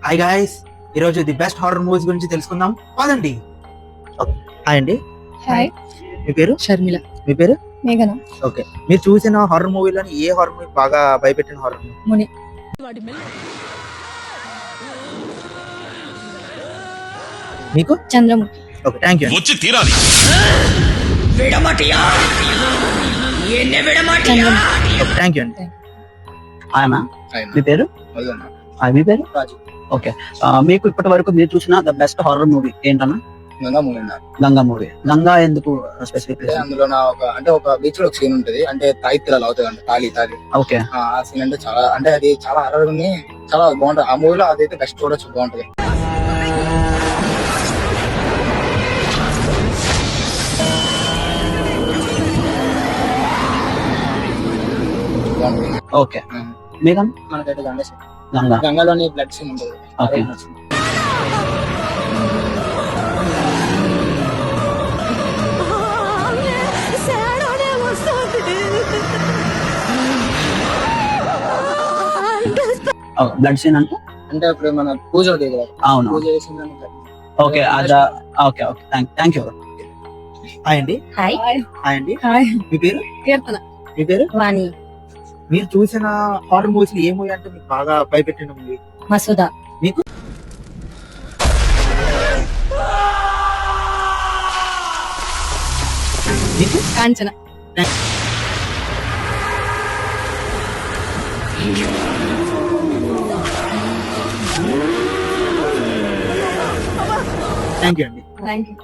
Hi guys, ఈరోజు the best horror movies గురించి తెలుసుకుందాం. పదండి. హాయ్ అండి. హాయ్, మీ పేరు? షర్మిల. మీ పేరు? మేఘన. ఓకే, మీరు చూసిన హారర్ మూవీలోని ఏ హారర్ మూవీ బాగా భయపెట్టిన హారర్ మూవీ? ముని. మీకు? చంద్రముఖి. Okay, thank you. వచ్చి తీరాలి. చంద్రముఖి. ఓకే, థ్యాంక్ యూ అండి. హాయ్ మ్యామ్, మీ పేరు? మీ పేరు? రాజు. ఓకే, మీకు ఇప్పటి వరకు మీరు చూసిన ద బెస్ట్ హారర్ మూవీ ఏంటన్నా? గంగా మూవీ అన్న. గంగా మూవీ. గంగా ఎందుకు స్పెసిఫిక్? అంటే అందులో ఒక బీచ్ లో ఒక సీన్ ఉంటది, అంటే తాయి తిరాలు అవుతాయి అంటే తాలి ఓకే, ఆ సీన్ అంటే చాలా, అంటే అది చాలా హర్రర్ ని చాలా బాగుంటది. ఆ మూవీలో అదైతే బెస్ట్ చూడొచ్చు, బాగుంటది. బాగుంటది. ఓకే. మేఘన్? మనకైతే గంగా. గంగాలోని బ్లడ్ సీన్ ఉంటది. ఓకే. బ్లడ్ సీన్ అంటే? అంటే ఇప్పుడు మన పూజ అవుతుంది కదా, అవును. పూజ చేసిన ఓకే, అదా. Okay okay, thank you. Hi అండి. హాయ్. హాయ్ అండి. హాయ్. మీ పేరు? కీర్తన. మీ పేరు? వాణి. మీరు చూసిన హారర్ మూవీస్ ఏ మూవీ అంటే మీకు బాగా భయపెట్టిన మూవీ? మసూదా. మీకు? మీకు? కాంచన. థ్యాంక్ యూ అండి. Thank you.